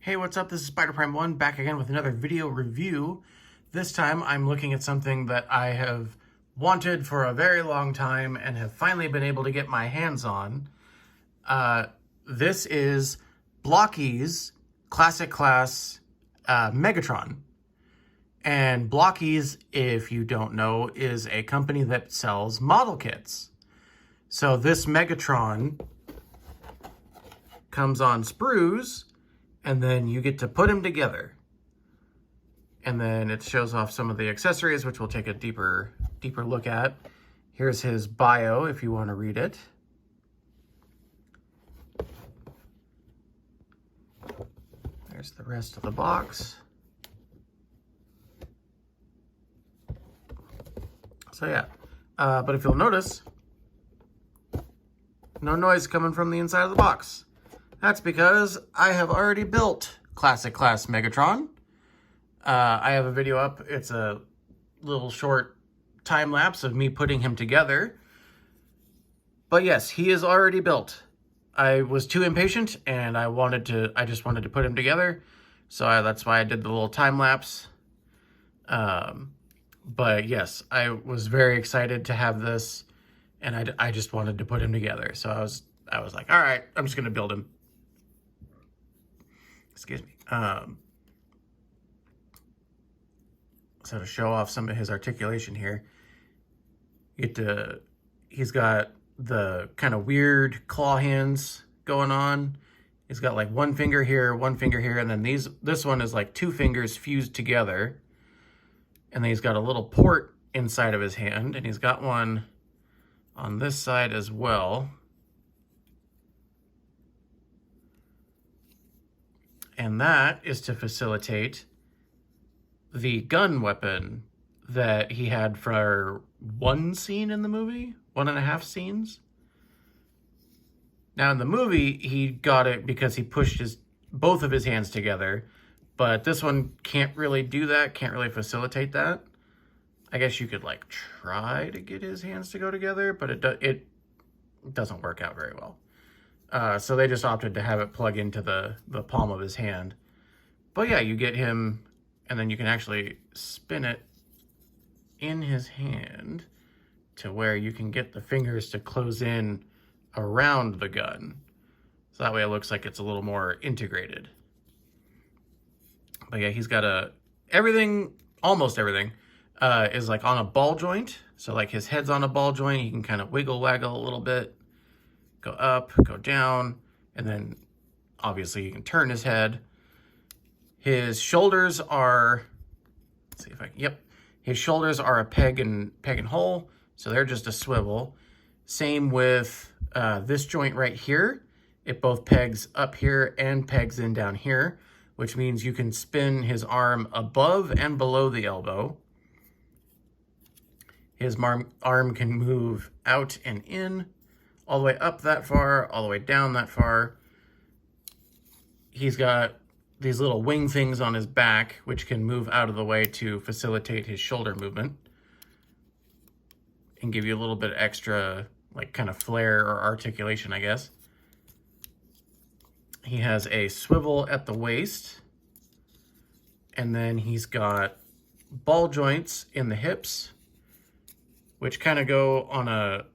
Hey, what's up? This is Spider Prime 1 back again with another video review. This time I'm looking at something that I have wanted for a very long time and have finally been able to get my hands on. This is Blokees Classic Class Megatron. And Blokees, if you don't know, is a company that sells model kits. So this Megatron comes on sprues, and then you get to put them together. And then it shows off some of the accessories, which we'll take a deeper look at. Here's his bio if you want to read it. There's the rest of the box. So yeah, but if you'll notice, no noise coming from the inside of the box. That's because I have already built Classic Class Megatron. I have a video up. It's a little short time lapse of me putting him together. But yes, he is already built. I was too impatient and I just wanted to put him together. So that's why I did the little time lapse. But yes, I was very excited to have this, and I just wanted to put him together. So I was like, all right, I'm just gonna build him. Excuse me. So to show off some of his articulation here, he's got the kind of weird claw hands going on. He's got like one finger here, and then this one is like two fingers fused together. And then he's got a little port inside of his hand, and he's got one on this side as well. And that is to facilitate the gun weapon that he had for one scene in the movie, 1.5 scenes. Now in the movie, he got it because he pushed both of his hands together, but this one can't really do that, can't really facilitate that. I guess you could like try to get his hands to go together, but it doesn't work out very well. So they just opted to have it plug into the palm of his hand. But yeah, you get him, and then you can actually spin it in his hand to where you can get the fingers to close in around the gun. So that way it looks like it's a little more integrated. But yeah, he's got almost everything is like on a ball joint. So like his head's on a ball joint. You can kind of wiggle waggle a little bit. Go up, go down, and then obviously you can turn his head. His shoulders are, let's see if I can, yep. His shoulders are a peg and hole, so they're just a swivel. Same with this joint right here. It both pegs up here and pegs in down here, which means you can spin his arm above and below the elbow. His arm can move out and in, all the way up that far, all the way down that far. He's got these little wing things on his back, which can move out of the way to facilitate his shoulder movement and give you a little bit extra, like kind of flair or articulation, I guess. He has a swivel at the waist, and then he's got ball joints in the hips, which kind of go on a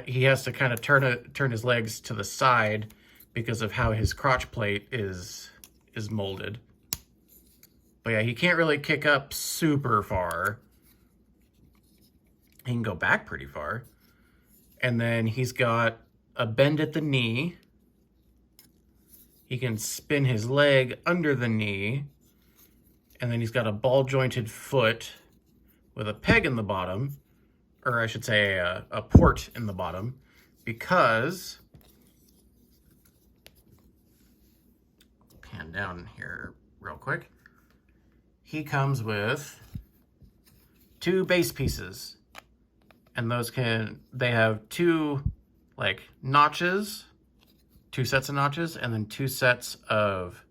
he has to kind of turn his legs to the side because of how his crotch plate is molded. But yeah, he can't really kick up super far. He can go back pretty far. And then he's got a bend at the knee. He can spin his leg under the knee. And then he's got a ball jointed foot with a peg in the bottom. Or I should say a port in the bottom, because, pan down here real quick, he comes with 2 base pieces, and they have 2 like notches, 2 sets of notches, and then 2 sets of,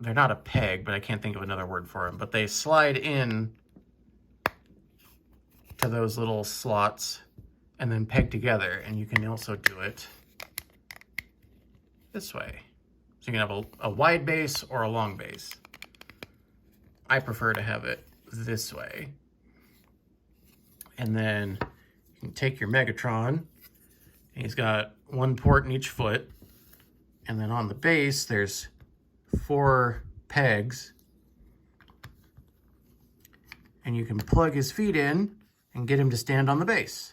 they're not a peg, but I can't think of another word for them, but they slide in to those little slots and then peg together. And you can also do it this way. So you can have a wide base or a long base. I prefer to have it this way. And then you can take your Megatron. He's got one port in each foot. And then on the base, there's 4 pegs. And you can plug his feet in and get him to stand on the base.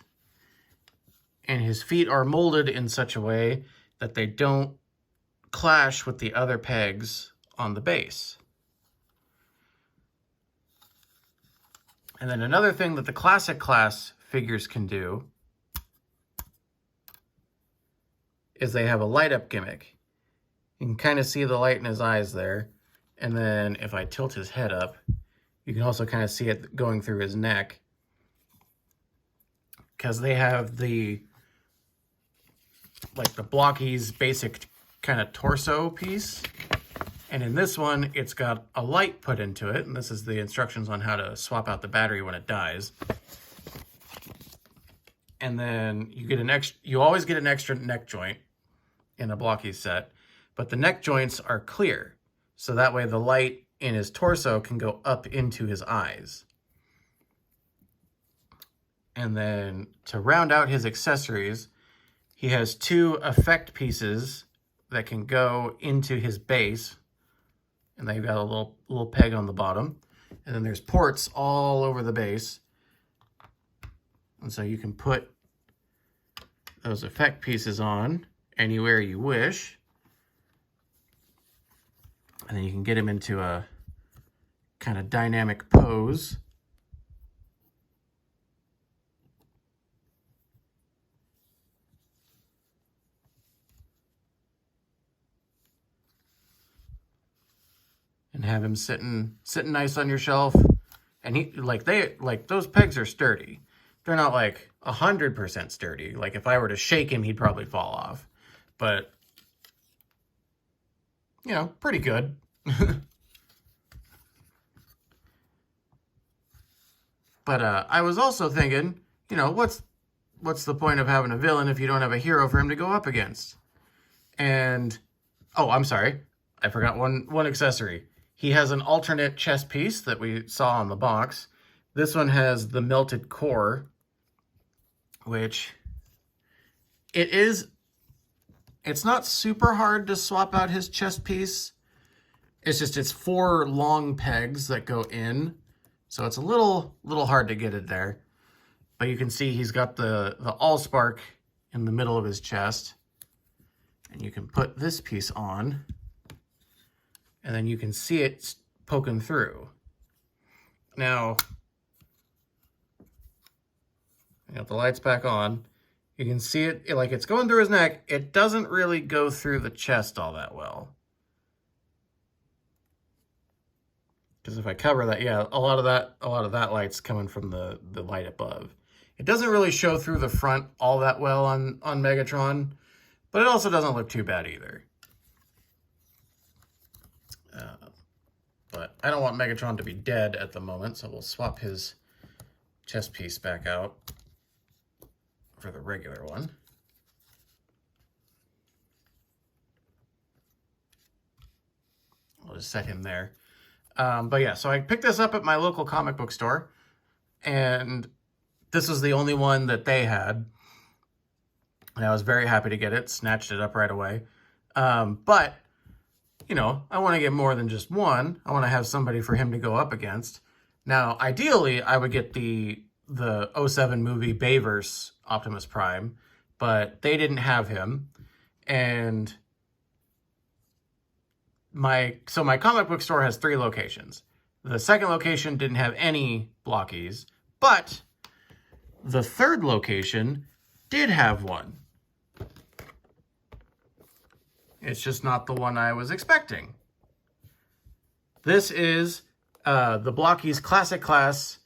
And his feet are molded in such a way that they don't clash with the other pegs on the base. And then another thing that the classic class figures can do is they have a light up gimmick. You can kind of see the light in his eyes there. And then if I tilt his head up, you can also kind of see it going through his neck. Because they have the Blokees basic kind of torso piece. And in this one, it's got a light put into it. And this is the instructions on how to swap out the battery when it dies. And then you always get an extra neck joint in a Blokees set. But the neck joints are clear. So that way the light in his torso can go up into his eyes. And then to round out his accessories, he has 2 effect pieces that can go into his base. And they've got a little peg on the bottom. And then there's ports all over the base. And so you can put those effect pieces on anywhere you wish. And then you can get him into a kind of dynamic pose. And have him sitting nice on your shelf. And those pegs are sturdy. They're not like 100% sturdy. Like if I were to shake him, he'd probably fall off. But you know, pretty good. But I was also thinking, you know, what's the point of having a villain if you don't have a hero for him to go up against? And oh, I'm sorry, I forgot one accessory. He has an alternate chest piece that we saw on the box. This one has the melted core, which it's not super hard to swap out his chest piece. It's 4 long pegs that go in. So it's a little hard to get it there. But you can see he's got the Allspark in the middle of his chest. And you can put this piece on. And then you can see it poking through. Now, I got the lights back on. You can see it, like it's going through his neck. It doesn't really go through the chest all that well. Because if I cover that, yeah, a lot of that light's coming from the light above. It doesn't really show through the front all that well on Megatron, but it also doesn't look too bad either. But I don't want Megatron to be dead at the moment, so we'll swap his chest piece back out for the regular one. I'll just set him there. But yeah, so I picked this up at my local comic book store, and this was the only one that they had. And I was very happy to get it, snatched it up right away. But, you know, I want to get more than just one. I want to have somebody for him to go up against. Now, ideally, I would get the 07 movie Bayverse Optimus Prime, but they didn't have him. And my comic book store has 3 locations. The second location didn't have any Blokees, but the third location did have one. It's just not the one I was expecting. This is the Blokees Classic Class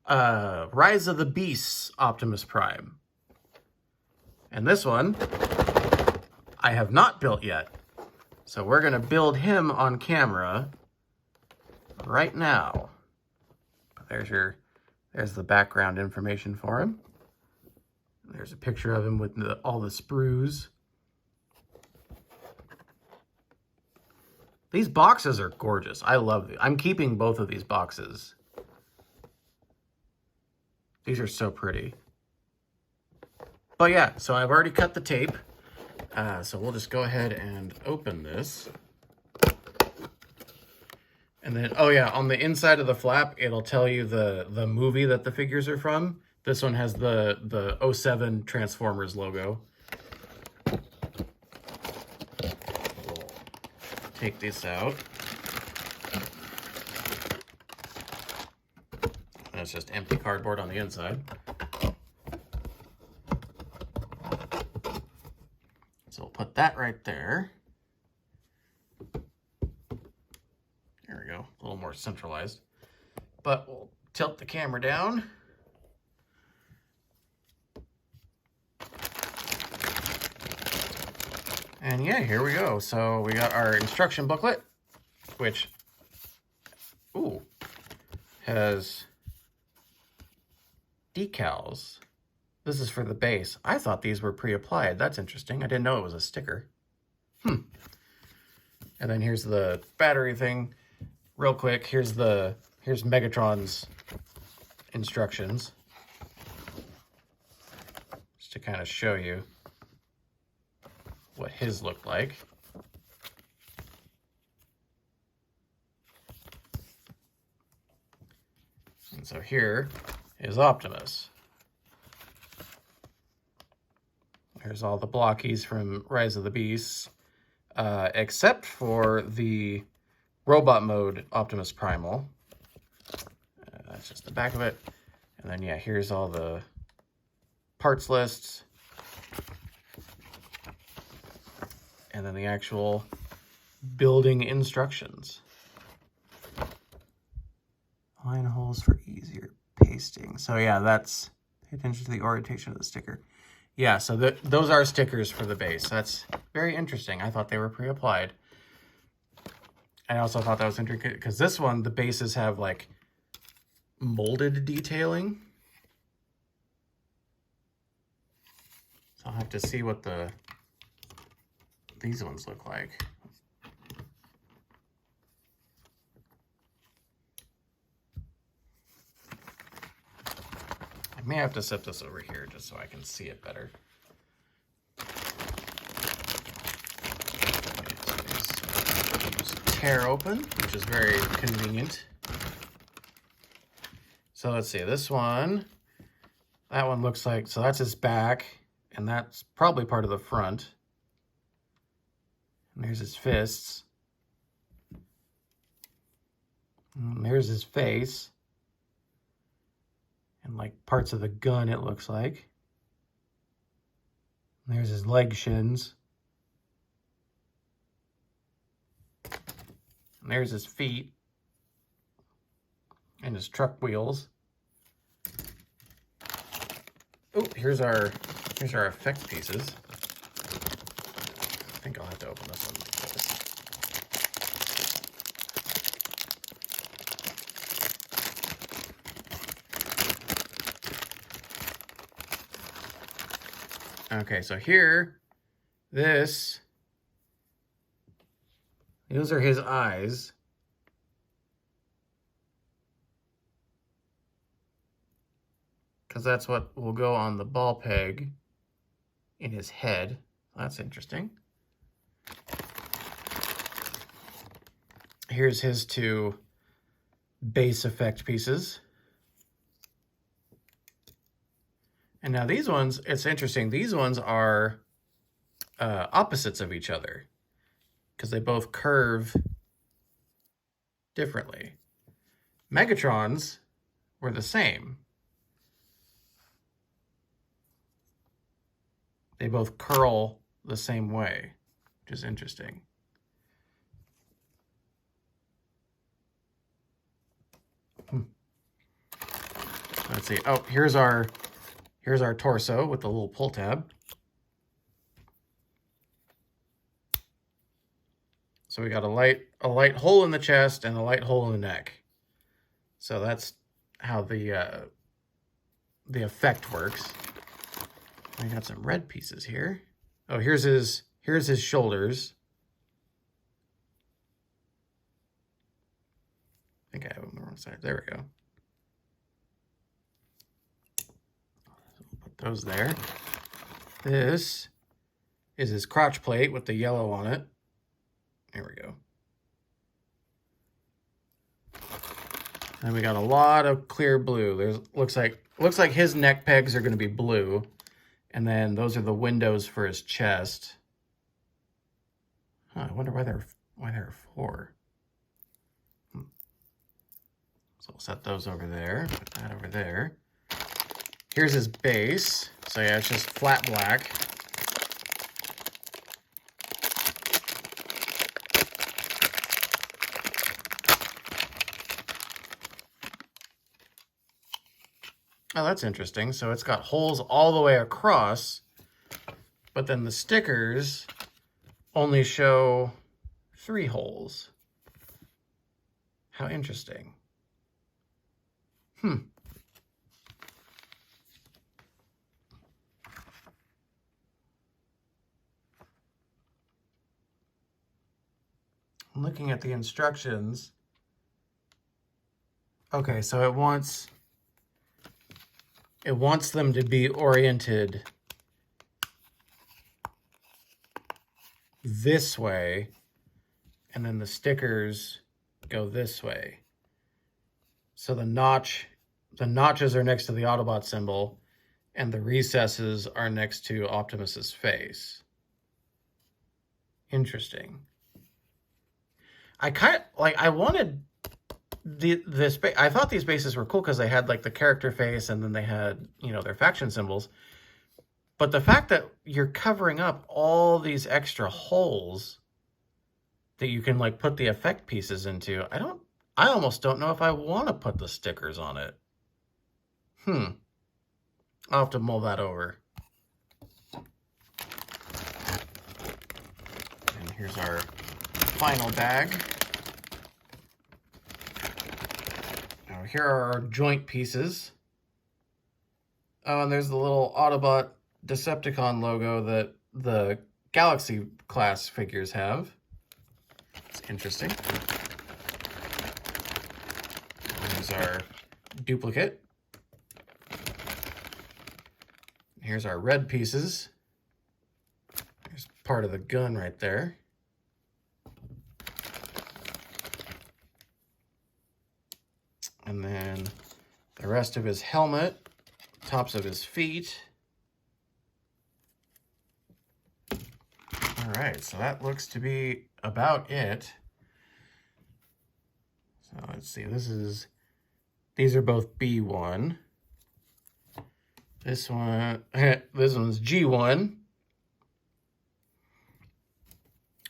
Rise of the Beasts Optimus Prime. And this one I have not built yet. So we're going to build him on camera right now. There's the background information for him. There's a picture of him with all the sprues. These boxes are gorgeous. I love them. I'm keeping both of these boxes. These are so pretty. But yeah, so I've already cut the tape. So we'll just go ahead and open this. And then, oh yeah, on the inside of the flap, it'll tell you the movie that the figures are from. This one has the 07 Transformers logo. We'll take this out. That's just empty cardboard on the inside. So we'll put that right there. There we go, a little more centralized. But we'll tilt the camera down. And yeah, here we go. So we got our instruction booklet, which, ooh, has decals. This is for the base. I thought these were pre-applied. That's interesting. I didn't know it was a sticker. And then here's the battery thing. Real quick, here's Megatron's instructions. Just to kind of show you what his looked like. And so here is Optimus. There's all the Blokees from Rise of the Beasts, except for the robot mode Optimus Primal. That's just the back of it. And then, yeah, here's all the parts lists. And then the actual building instructions. Line holes for easier pasting. So yeah, that's, pay attention to the orientation of the sticker. Yeah, so those are stickers for the base. That's very interesting. I thought they were pre-applied. I also thought that was interesting because this one, the bases have like molded detailing. So I'll have to see what these ones look like. I may have to set this over here just so I can see it better. Tear open, which is very convenient. So let's see, this one, that one looks like, so that's his back, and that's probably part of the front. And there's his fists. And there's his face. And like parts of the gun, it looks like. And there's his leg shins. And there's his feet. And his truck wheels. Oh, here's our effect pieces. I think I'll have to open this one like this. Okay, so here, those are his eyes. Because that's what will go on the ball peg in his head. That's interesting. Here's his two base effect pieces. And now these ones, it's interesting. These ones are opposites of each other because they both curve differently. Megatron's were the same. They both curl the same way, which is interesting. Let's see. Oh, here's our torso with the little pull tab. So we got a light hole in the chest and a light hole in the neck. So that's how the effect works. I got some red pieces here. Oh, here's his shoulders. wrong side. There we go. So we'll put those there. This is his crotch plate with the yellow on it. There we go. And we got a lot of clear blue. There's looks like his neck pegs are going to be blue, and then those are the windows for his chest. Huh, I wonder why there are 4. So we'll set those over there. Put that over there. Here's his base. So yeah, it's just flat black. Oh, that's interesting. So it's got holes all the way across, but then the stickers only show 3 holes. How interesting. I'm looking at the instructions. Okay, so it wants them to be oriented this way, and then the stickers go this way. So the notches are next to the Autobot symbol, and the recesses are next to Optimus's face. Interesting. I wanted this. I thought these bases were cool because they had like the character face, and then they had, you know, their faction symbols. But the fact that you're covering up all these extra holes that you can like put the effect pieces into, I almost don't know if I want to put the stickers on it. I'll have to mull that over. And here's our final bag. Now here are our joint pieces. Oh, and there's the little Autobot Decepticon logo that the Galaxy class figures have. It's interesting. Here's our duplicate. Here's our red pieces. There's part of the gun right there. And then the rest of his helmet, tops of his feet. All right, so that looks to be about it. So let's see, these are both B1. This one's G1.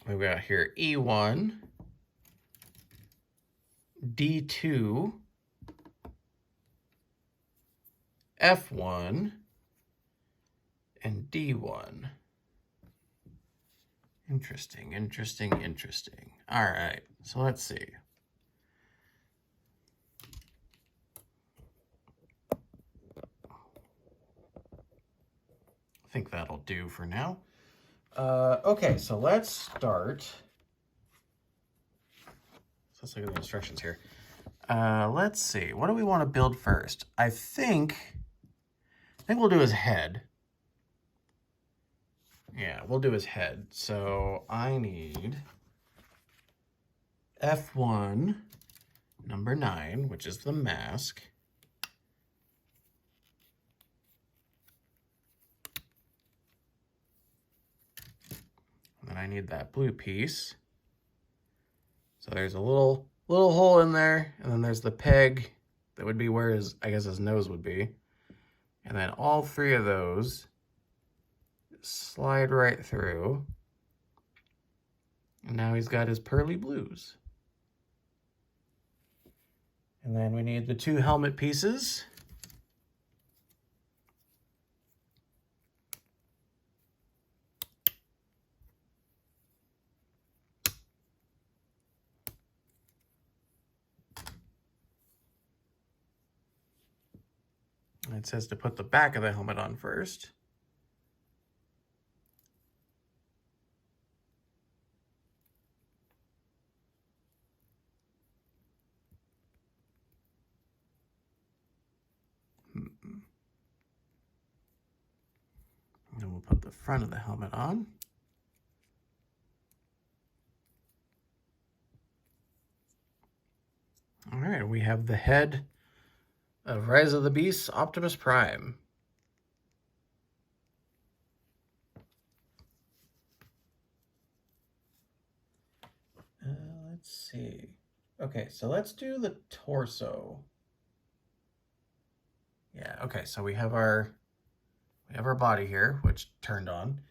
We've got here E1, D2, F1, and D1. Interesting. All right, so let's see. I think that'll do for now. Okay, so let's start. So let's look at the instructions here. Let's see. What do we want to build first? I think we'll do his head. Yeah, we'll do his head. So I need F1, number 9, which is the mask. And then I need that blue piece. So there's a little hole in there, and then there's the peg that would be where his nose would be. And then all 3 of those slide right through. And now he's got his pearly blues. And then we need the 2 helmet pieces. It says to put the back of the helmet on first. we'll put the front of the helmet on. All right, we have the head of Rise of the Beasts, Optimus Prime. Let's see. Okay, so let's do the torso. Yeah, okay, so we have our body here, which turned on.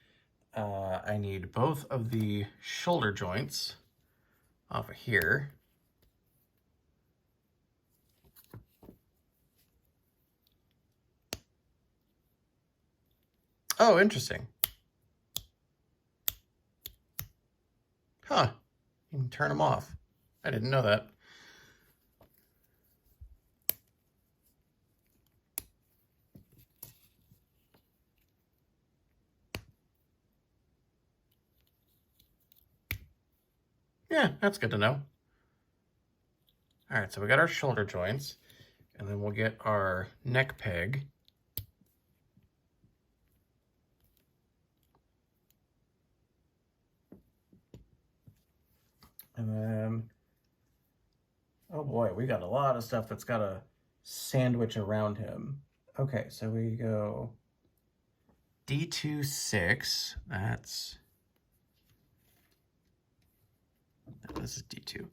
I need both of the shoulder joints off of here. Oh, interesting. Huh. You can turn them off. I didn't know that. Yeah, that's good to know. All right, so we got our shoulder joints, and then we'll get our neck peg. And then, oh boy, we got a lot of stuff that's got to sandwich around him. Okay, so we go D2-6. This is D2.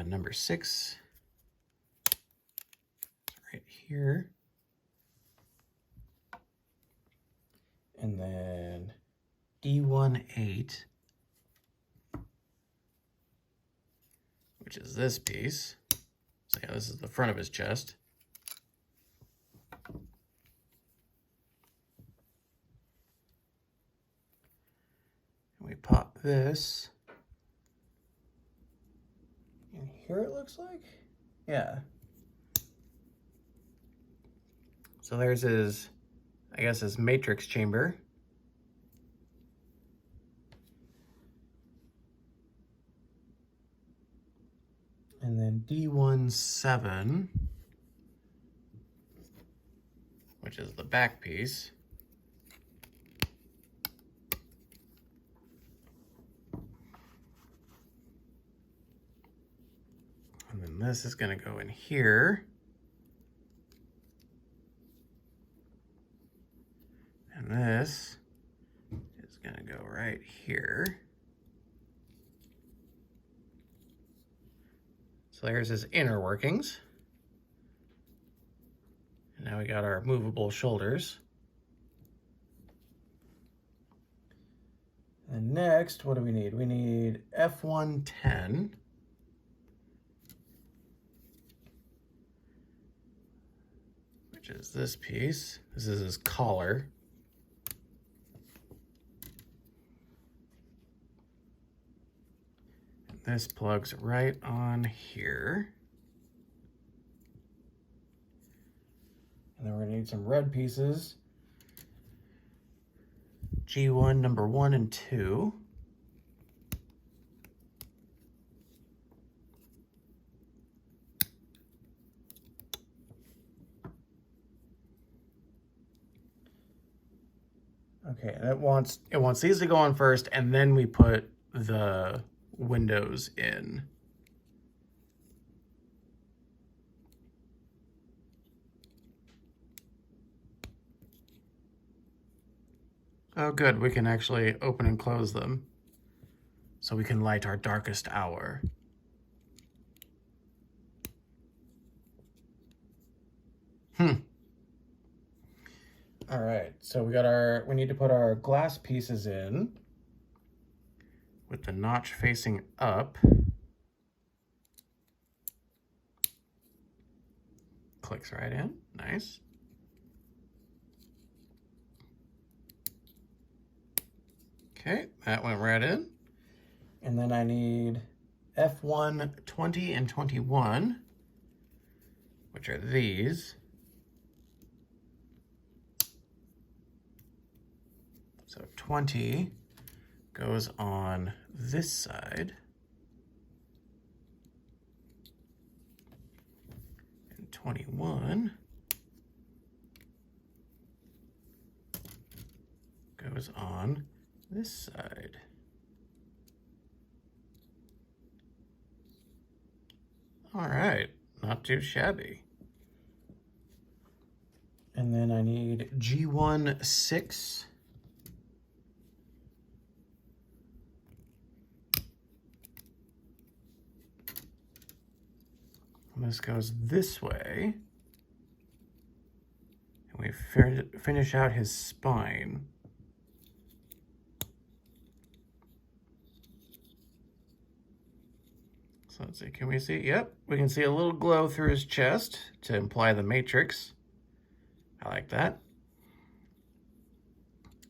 Number 6, right here. And then D1-8, which is this piece. So yeah, this is the front of his chest. And we pop this. And here it looks like? Yeah. So there's his, I guess, his matrix chamber. And then D1-7, which is the back piece. And then this is going to go in here. And this is going to go right here. So there's his inner workings. And now we got our movable shoulders. And next, what do we need? We need F110. Which is this piece. This is his collar. This plugs right on here. And then we're gonna need some red pieces. G1, number 1 and 2. Okay, and it wants these to go on first, and then we put the windows in. Oh good, we can actually open and close them. So we can light our darkest hour. All right, so we need to put our glass pieces in with the notch facing up. Clicks right in, nice. Okay, that went right in. And then I need F1, 20, and 21, which are these. So 20 goes on this side. And 21 goes on this side. All right, not too shabby. And then I need G1 6. And this goes this way. And we finish out his spine. So let's see, can we see? Yep, we can see a little glow through his chest to imply the matrix. I like that.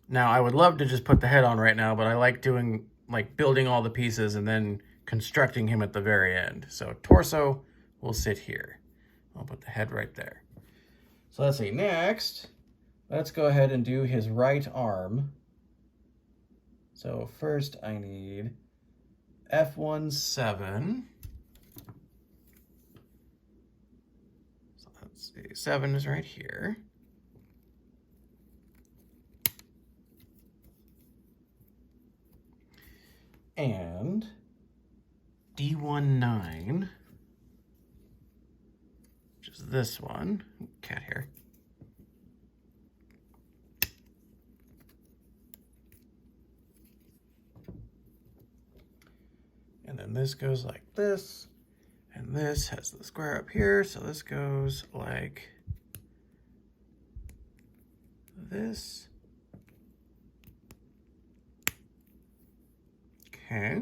Now, I would love to just put the head on right now, but I like doing, like, building all the pieces and then constructing him at the very end. So torso will sit here. I'll put the head right there. So let's see, next, let's go ahead and do his right arm. So first I need F17. So let's see, 7 is right here. And D19, which is this one, cat hair. And then this goes like this, and this has the square up here, so this goes like this. Okay.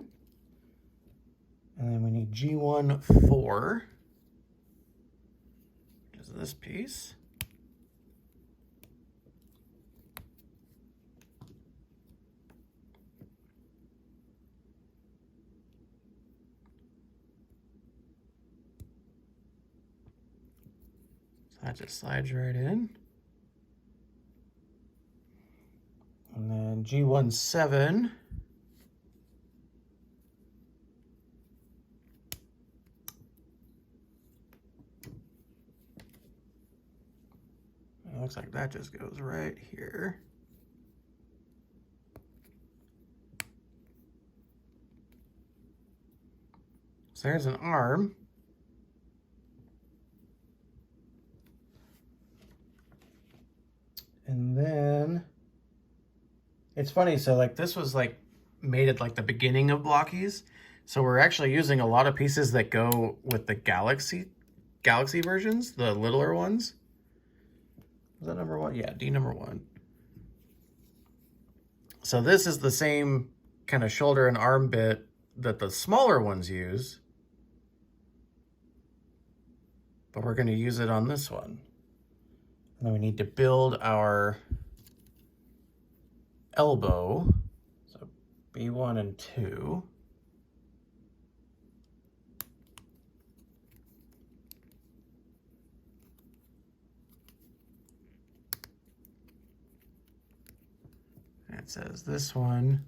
And then we need G1 4, which is this piece. So that just slides right in. And then G1 7. It looks like that just goes right here. So there's an arm. And then it's funny, so like this was like made at like the beginning of Blokees. So we're actually using a lot of pieces that go with the Galaxy versions, the littler ones. Was that number 1? Yeah, D number 1. So this is the same kind of shoulder and arm bit that the smaller ones use, but we're going to use it on this one. And then we need to build our elbow. So B1 and 2. It says this one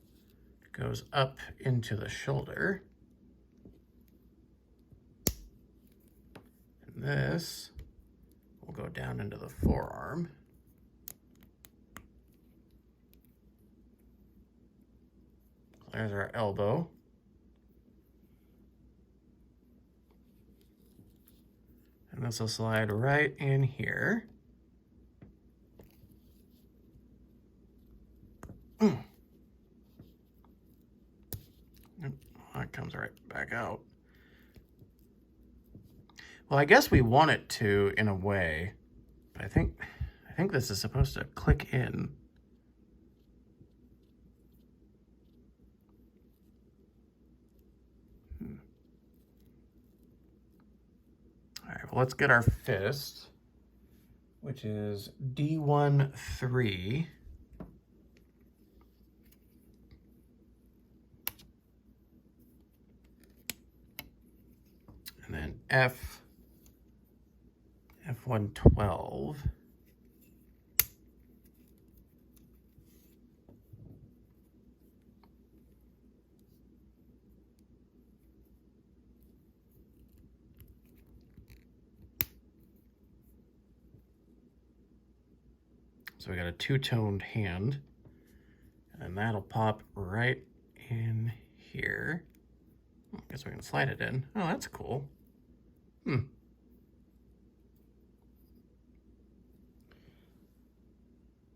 goes up into the shoulder. And this will go down into the forearm. There's our elbow. And this will slide right in here. That comes right back out. Well, I guess we want it to in a way, but I think this is supposed to click in. All right, well, let's get our fist, which is D1 3. And then F112. So we got a two-toned hand. And that'll pop right in here. I guess we can slide it in. Oh, that's cool. Now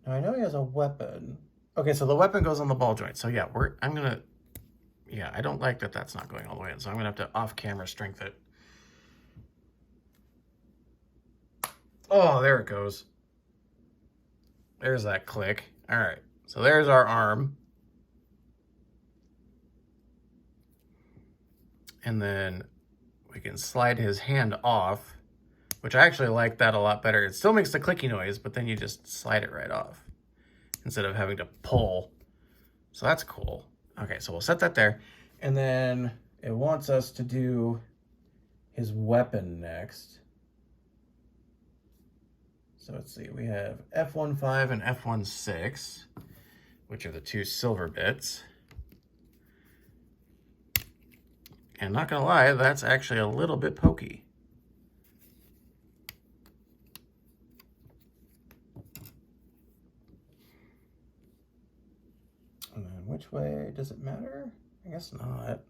I know he has a weapon. Okay, so the weapon goes on the ball joint. So yeah, I don't like that that's not going all the way in. So I'm gonna have to off-camera strength it. Oh, there it goes. There's that click. All right, so there's our arm. And then we can slide his hand off, which I actually like that a lot better. It still makes the clicky noise, but then you just slide it right off instead of having to pull. So that's cool. Okay, so we'll set that there. And then it wants us to do his weapon next. So let's see, we have F15 and F16, which are the two silver bits. And not gonna lie, that's actually a little bit pokey. And then which way does it matter? I guess not.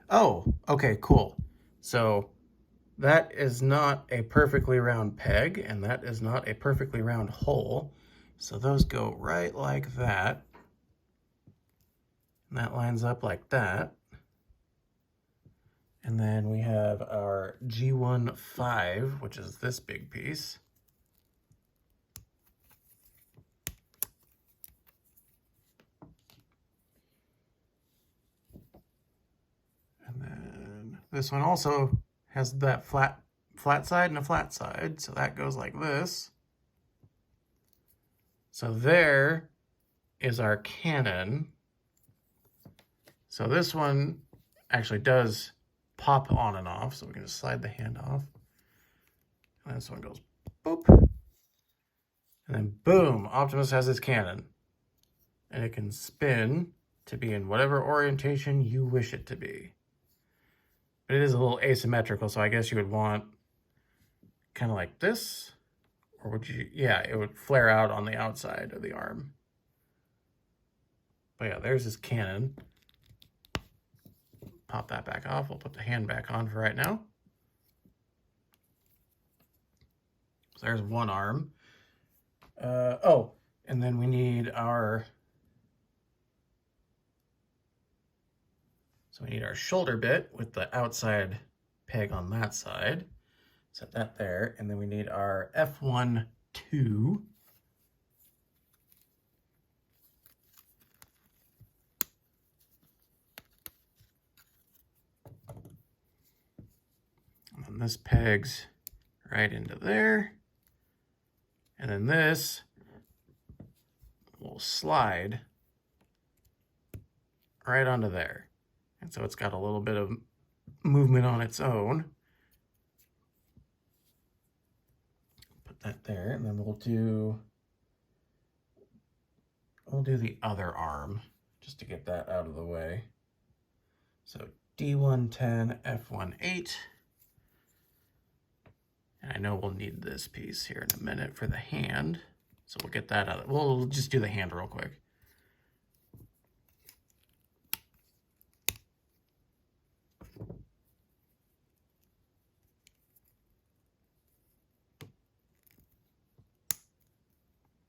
Oh, okay, cool. So that is not a perfectly round peg, and that is not a perfectly round hole. So those go right like that. And that lines up like that. And then we have our G15, which is this big piece. And then this one also has that flat side and a flat side. So that goes like this. So there is our cannon. So this one actually does pop on and off. So we can just slide the hand off. And this one goes boop. And then boom, Optimus has his cannon. And it can spin to be in whatever orientation you wish it to be. But it is a little asymmetrical, so I guess you would want kind of like this. Or would you, yeah, it would flare out on the outside of the arm. But yeah, there's his cannon. Pop that back off. We'll put the hand back on for right now. So there's one arm. Oh, and then we need our... So we need our shoulder bit with the outside peg on that side. Set that there. And then we need our F12. And then this pegs right into there. And then this will slide right onto there. And so it's got a little bit of movement on its own. Put that there, and then we'll do the other arm just to get that out of the way. So D110, F18. And I know we'll need this piece here in a minute for the hand. So we'll get that out. We'll just do the hand real quick.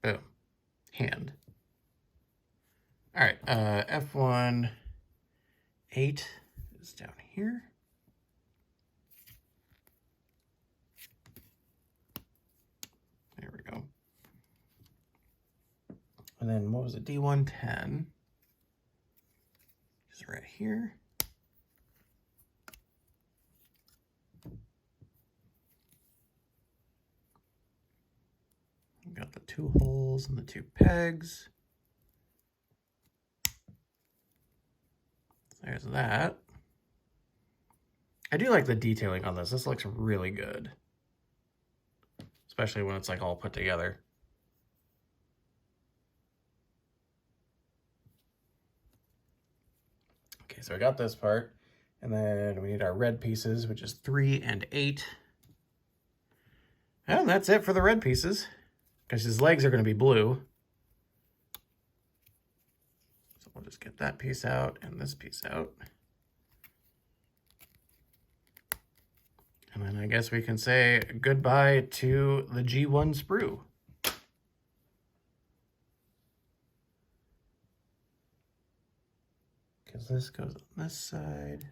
Boom. Hand. All right, F18 is down here. There we go. And then what was it? D110 is right here. We've got the two holes and the two pegs. There's that. I do like the detailing on this. This looks really good. Especially when it's like all put together. Okay, so I got this part. And then we need our red pieces, which is 3 and 8. And that's it for the red pieces. because his legs are going to be blue. So we'll just get that piece out and this piece out. And then I guess we can say goodbye to the G1 sprue. Because this goes on this side.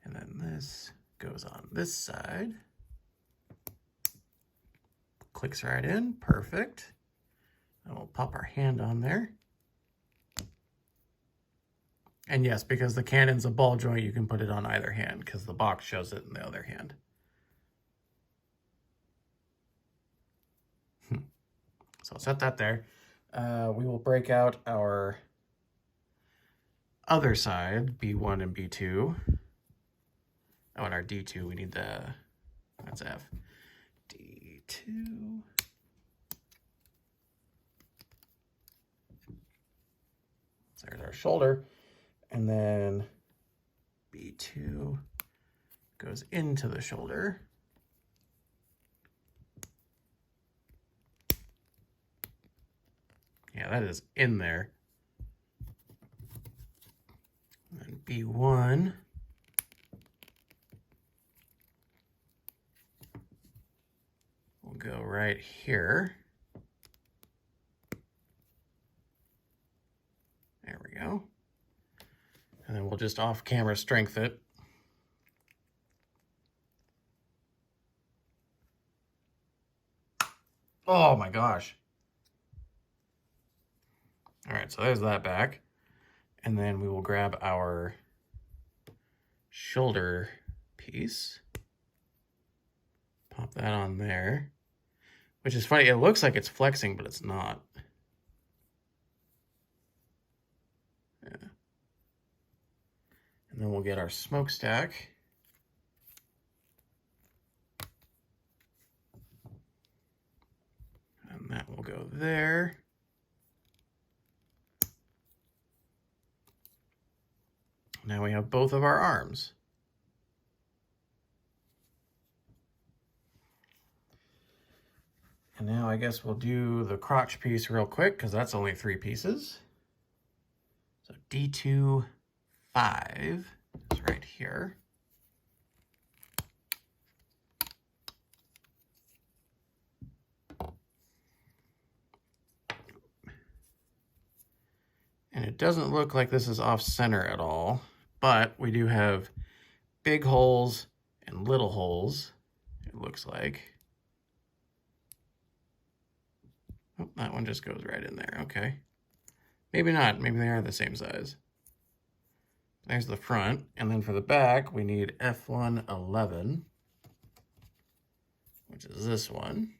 And then this goes on this side. Clicks right in, perfect. And we'll pop our hand on there. And yes, because the cannon's a ball joint, you can put it on either hand because the box shows it in the other hand. So I'll set that there. We will break out our other side, B1 and B2. Oh, and our D2, we need the, that's F. D2. So there's our shoulder. And then B2 goes into the shoulder. Yeah, that is in there. And then B1 will go right here. There we go. And then we'll just off-camera strength it. Oh my gosh. All right, so there's that back. And then we will grab our shoulder piece. Pop that on there. Which is funny, it looks like it's flexing, but it's not. Yeah. And then we'll get our smokestack. And that will go there. Now we have both of our arms. And now I guess we'll do the crotch piece real quick because that's only 3 pieces. So D2, 5 is right here. And it doesn't look like this is off center at all, but we do have big holes and little holes, it looks like. Oh, that one just goes right in there, okay. Maybe not, maybe they are the same size. There's the front, and then for the back, we need F111, which is this one.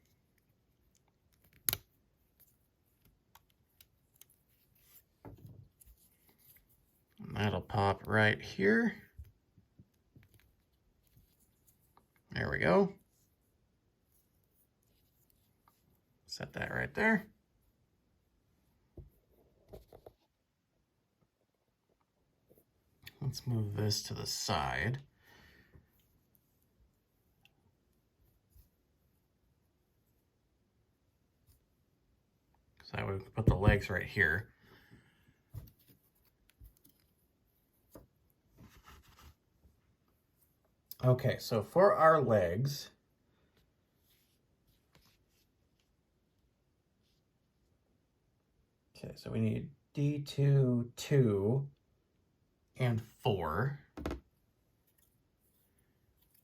And that'll pop right here. There we go. Set that right there. Let's move this to the side. So I would put the legs right here. Okay, so for our legs, okay, so we need D2, 2, and 4.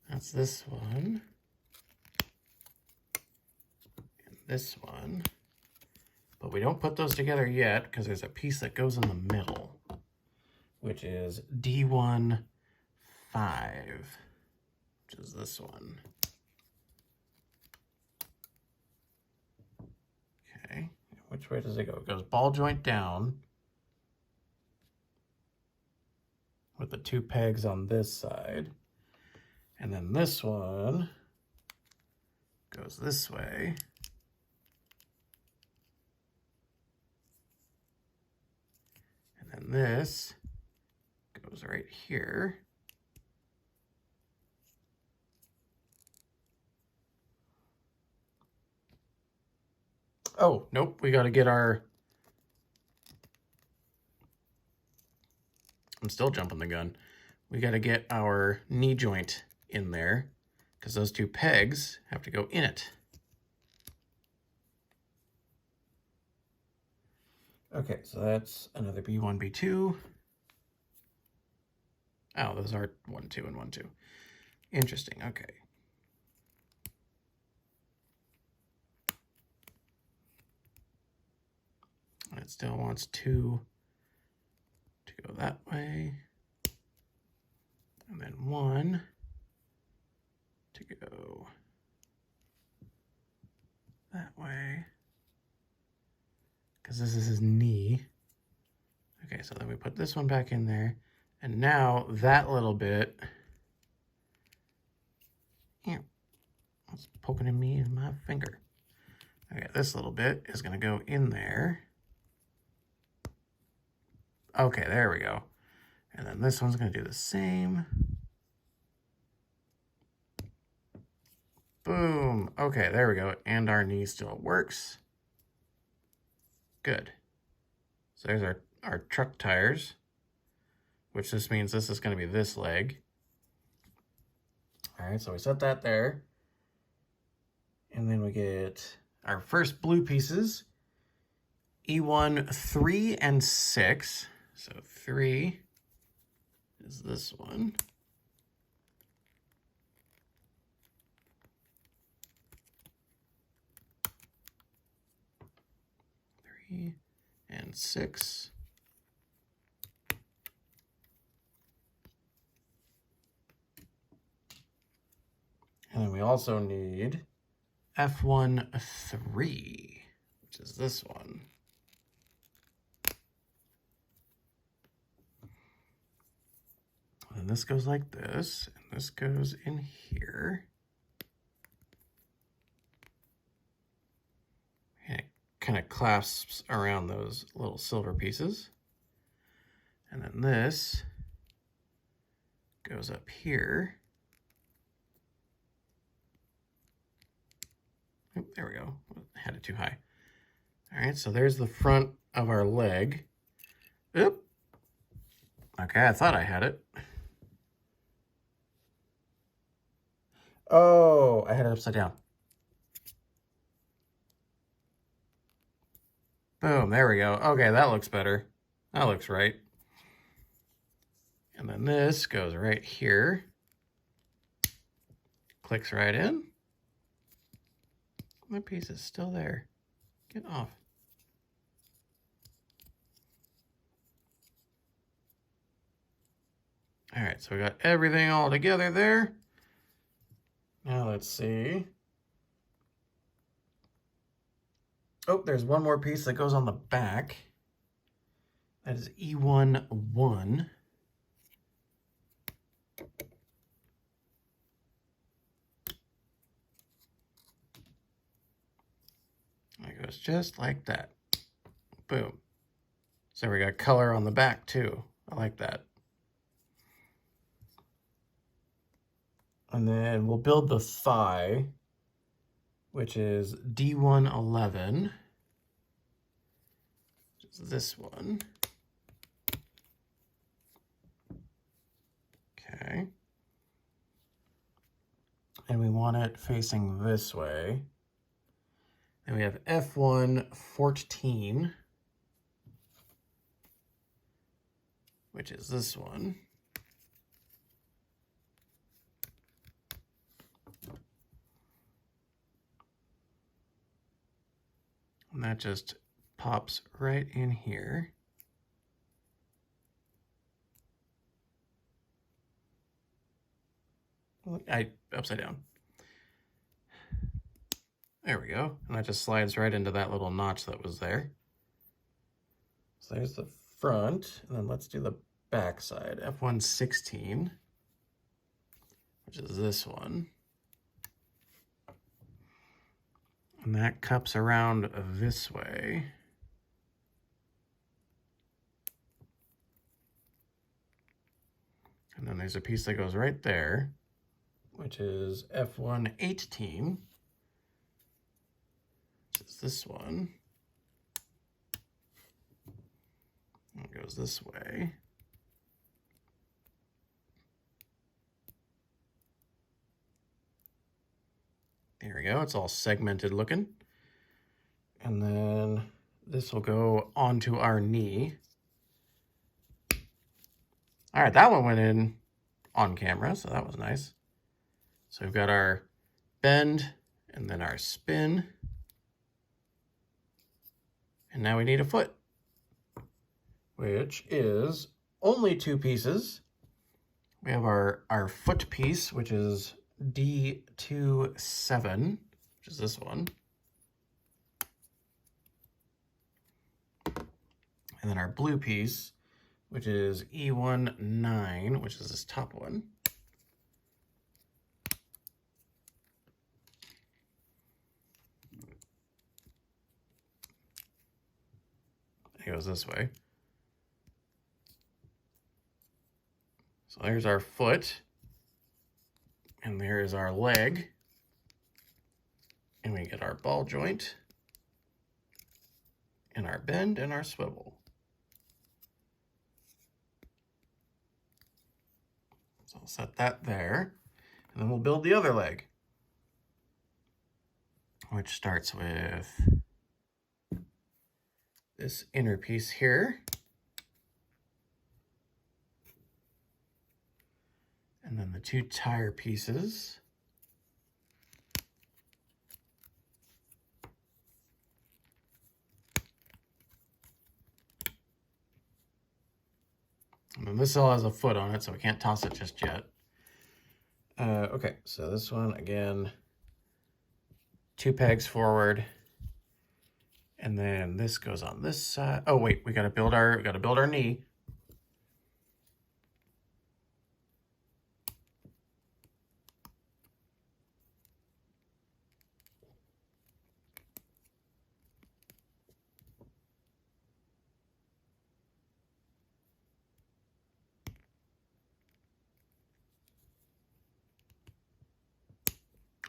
That's this one. And this one. But we don't put those together yet because there's a piece that goes in the middle, which is D1, 5, which is this one. Okay, which way does it go? It goes ball joint down with the 2 pegs on this side. And then this one goes this way. And then this goes right here. Oh, nope, we got to get our... I'm still jumping the gun. We got to get our knee joint in there because those two pegs have to go in it. Okay, so that's another B1, B2. Oh, those are 1, 2, and 1, 2. Interesting, okay. And it still wants 2 to go that way. And then 1 to go that way. Because this is his knee. Okay, so then we put this one back in there. And now that little bit, it's poking at me in my finger. Okay, this little bit is gonna go in there. Okay, there we go. And then this one's gonna do the same. Boom. Okay, there we go. And our knee still works. Good. So there's our truck tires, which just means this is going to be this leg. All right, so we set that there. And then we get our first blue pieces. E1, 3, and 6. So 3 is this one. 3 and 6. And then we also need F1, 3, which is this one. And this goes like this, and this goes in here. And it kind of clasps around those little silver pieces. And then this goes up here. Oh, there we go. I had it too high. All right, so there's the front of our leg. Oop. Okay, I thought I had it. Oh, I had it upside down. Boom, there we go. Okay, that looks better. That looks right. And then this goes right here. Clicks right in. My piece is still there. Get off. All right, so we got everything all together there. Now let's see. Oh, there's one more piece that goes on the back. That is E1, 1. It goes just like that. Boom. So we got color on the back too. I like that. And then we'll build the thigh, which is D1, 11. Which is this one. Okay. And we want it facing this way. And we have F1, 14, which is this one. And that just pops right in here. Upside down. There we go. And that just slides right into that little notch that was there. So there's the front. And then let's do the back side. F1, 16, which is this one. And that cups around this way. And then there's a piece that goes right there, which is F1, 18. is this one. It goes this way. There we go, it's all segmented looking. And then this will go onto our knee. All right, that one went in on camera, so that was nice. So we've got our bend and then our spin. And now we need a foot, which is only 2 pieces. We have our foot piece, which is D27, which is this one. And then our blue piece, which is E19, which is this top one. It goes this way. So there's our foot, and there is our leg, and we get our ball joint, and our bend, and our swivel. So I'll set that there, and then we'll build the other leg, which starts with this inner piece here. And then the 2 tire pieces. And then this all has a foot on it, so we can't toss it just yet. Okay, so this one, again, 2 pegs forward. And then this goes on this side. Oh wait, we gotta build our knee.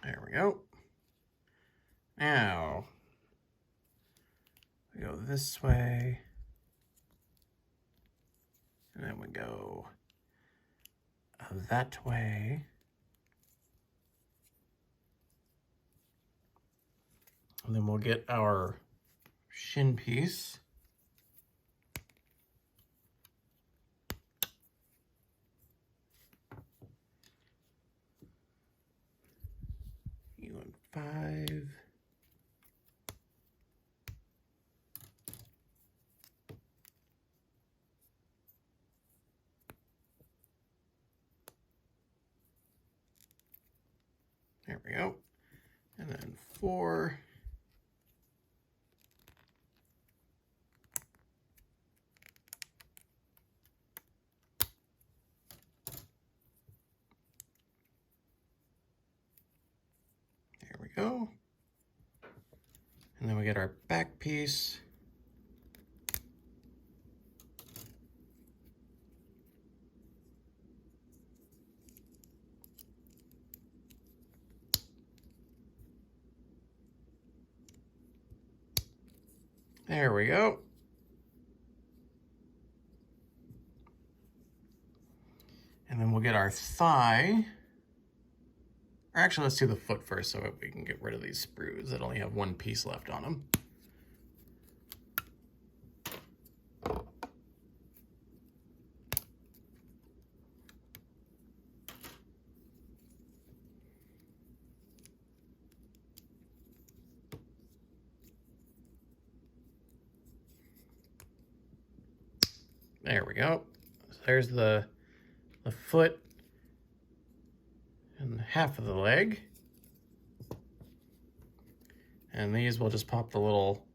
There we go. Now, we go this way. And then we go that way. And then we'll get our shin piece. E15. There we go. And then 4. There we go. And then we get our back piece. There we go. And then we'll get our thigh. Or actually, let's do the foot first so we can get rid of these sprues that only have 1 piece left on them. There we go. So there's the foot and half of the leg. And these will just pop the little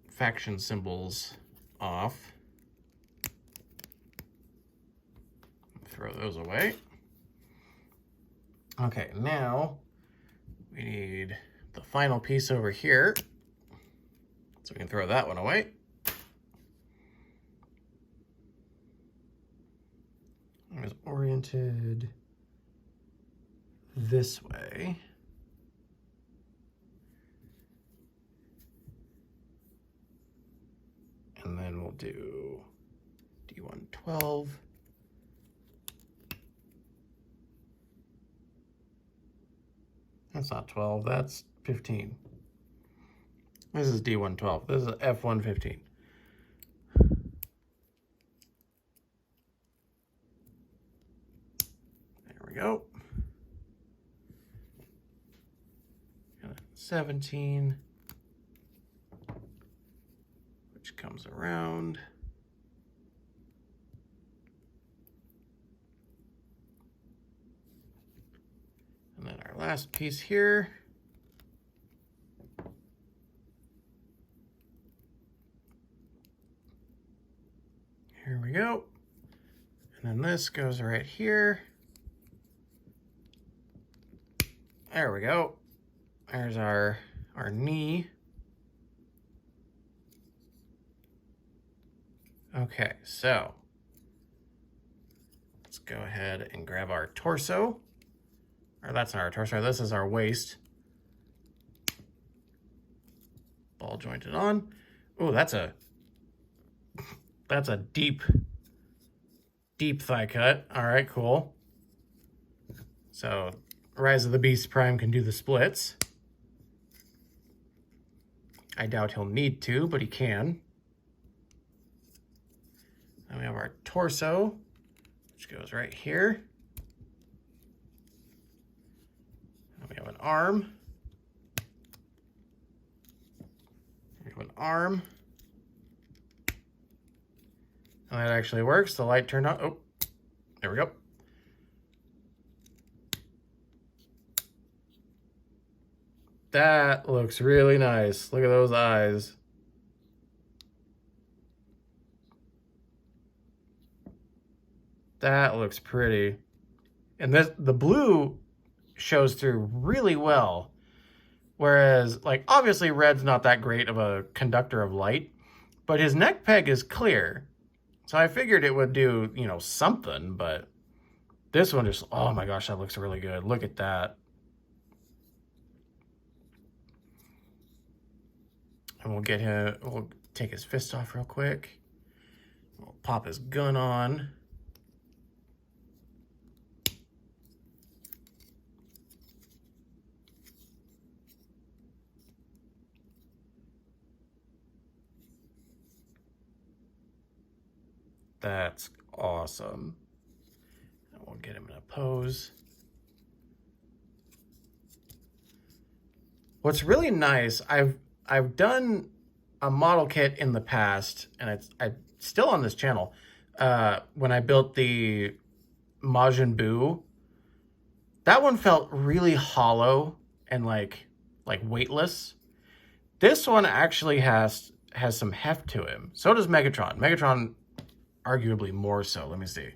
faction symbols off. Throw those away. Okay, now we need the final piece over here. So we can throw that one away. It was oriented this way. do D112. That's not 12, that's 15. This is D112. This is F115. There we go. 17, which comes around. And then our last piece here. Here we go. And then this goes right here. There we go. There's our knee. Okay, so let's go ahead and grab our torso. Or that's not our torso, this is our waist. Ball jointed on. Oh, that's a deep thigh cut. All right, cool. So Rise of the Beast Prime can do the splits. I doubt he'll need to, but he can. Then we have our torso, which goes right here. And we have an arm. We have an arm. And that actually works. The light turned on. Oh, there we go. That looks really nice. Look at those eyes. That looks pretty. And the blue shows through really well. Whereas, like, obviously red's not that great of a conductor of light, but his neck peg is clear. So I figured it would do, you know, something, but this one just, oh my gosh, that looks really good. Look at that. And we'll take his fist off real quick. We'll pop his gun on. That's awesome. And we'll get him in a pose. What's really nice, I've done a model kit in the past, and it's still on this channel. When I built the Majin Buu, that one felt really hollow and like weightless. This one actually has some heft to him. So does Megatron. Megatron arguably more so. Let me see.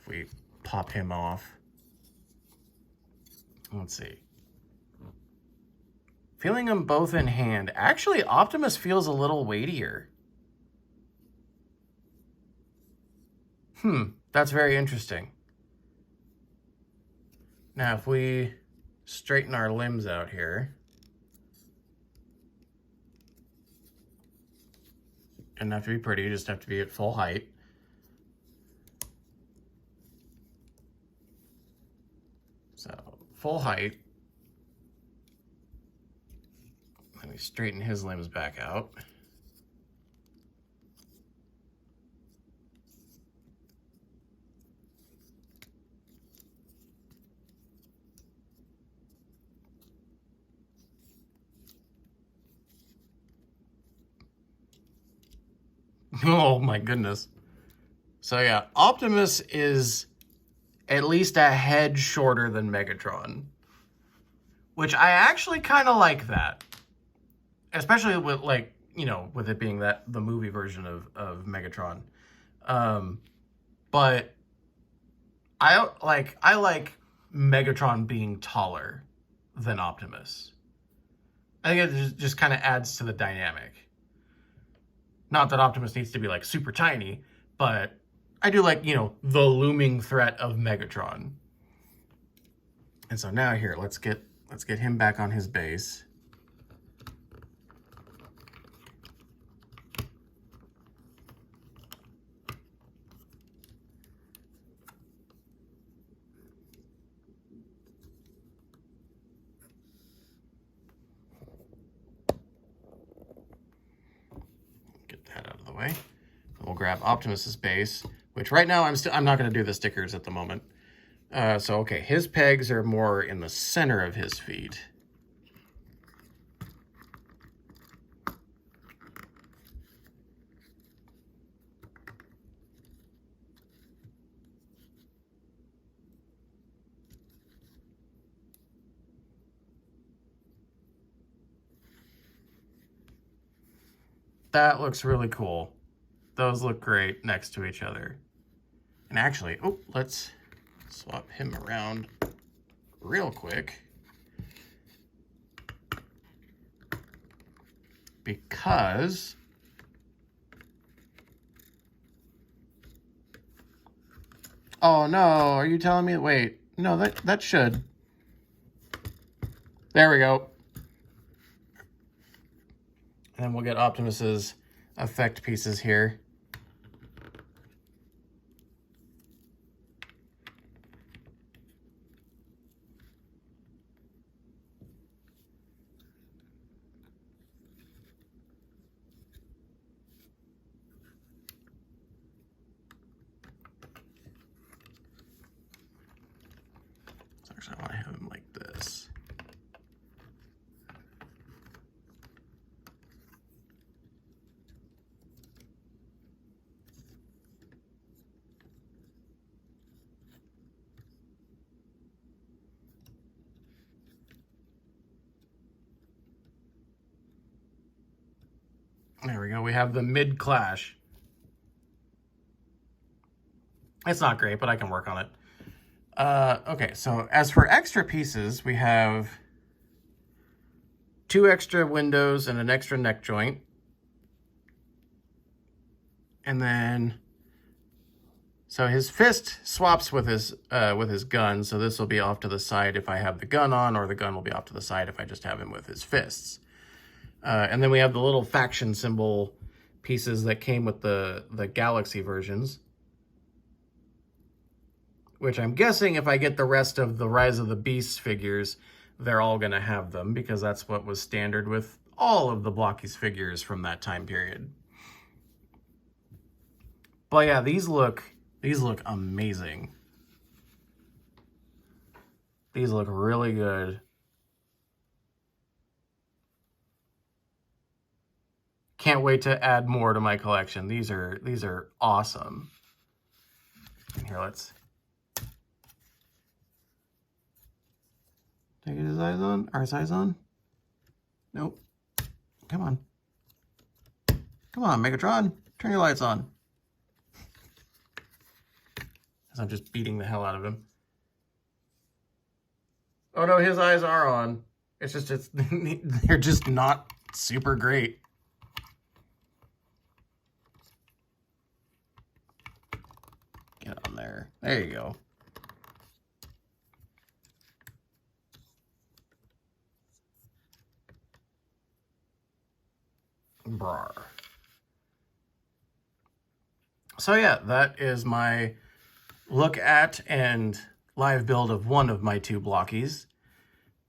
If we pop him off. Let's see. Feeling them both in hand. Actually, Optimus feels a little weightier. That's very interesting. Now, if we straighten our limbs out here. Doesn't have to be pretty, you just have to be at full height. So, full height. Let me straighten his limbs back out. Oh my goodness. So yeah, Optimus is at least a head shorter than Megatron. Which I actually kind of like that. Especially with, like, you know, with it being the movie version of Megatron. But I like Megatron being taller than Optimus. I think it just kind of adds to the dynamic. Not that Optimus needs to be, like, super tiny, but I do like, you know, the looming threat of Megatron. And so now here, let's get him back on his base. anyway. We'll grab Optimus's base, which right now I'm not going to do the stickers at the moment. So, okay, his pegs are more in the center of his feet. That looks really cool. Those look great next to each other. And actually, oh, let's swap him around real quick. Because oh no, are you telling me? Wait, no, that should. There we go. And then we'll get Optimus's effect pieces here. So actually, I want to have him like this. There we go. We have the mid-clash. It's not great, but I can work on it. Okay, so as for extra pieces, we have 2 extra windows and an extra neck joint. And then, so his fist swaps with his gun, so this will be off to the side if I have the gun on, or the gun will be off to the side if I just have him with his fists. And then we have the little faction symbol pieces that came with the Galaxy versions. Which I'm guessing if I get the rest of the Rise of the Beasts figures, they're all going to have them, because that's what was standard with all of the Blokees figures from that time period. But yeah, these look amazing. These look really good. Can't wait to add more to my collection. These are awesome. And here, let's take his eyes on. Are his eyes on? Nope. Come on. Come on, Megatron. Turn your lights on. As I'm just beating the hell out of him. Oh no, his eyes are on. It's they're just not super great. Get on there. There you go. Brar. So yeah, that is my look at and live build of one of my 2 Blokees.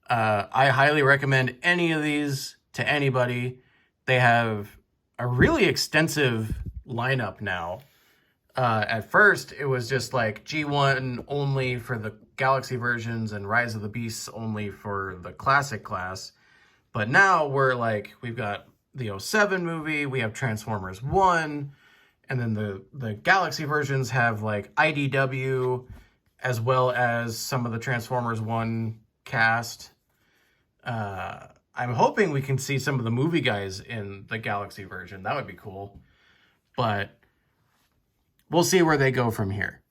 I highly recommend any of these to anybody. They have a really extensive lineup now. At first, it was just like G1 only for the Galaxy versions and Rise of the Beasts only for the classic class. But now we've got the 07 movie, we have Transformers 1, and then the Galaxy versions have like IDW, as well as some of the Transformers 1 cast. I'm hoping we can see some of the movie guys in the Galaxy version. That would be cool. But we'll see where they go from here.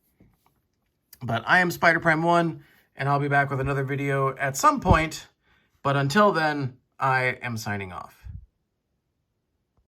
But I am Spider Prime 1, and I'll be back with another video at some point. But until then, I am signing off.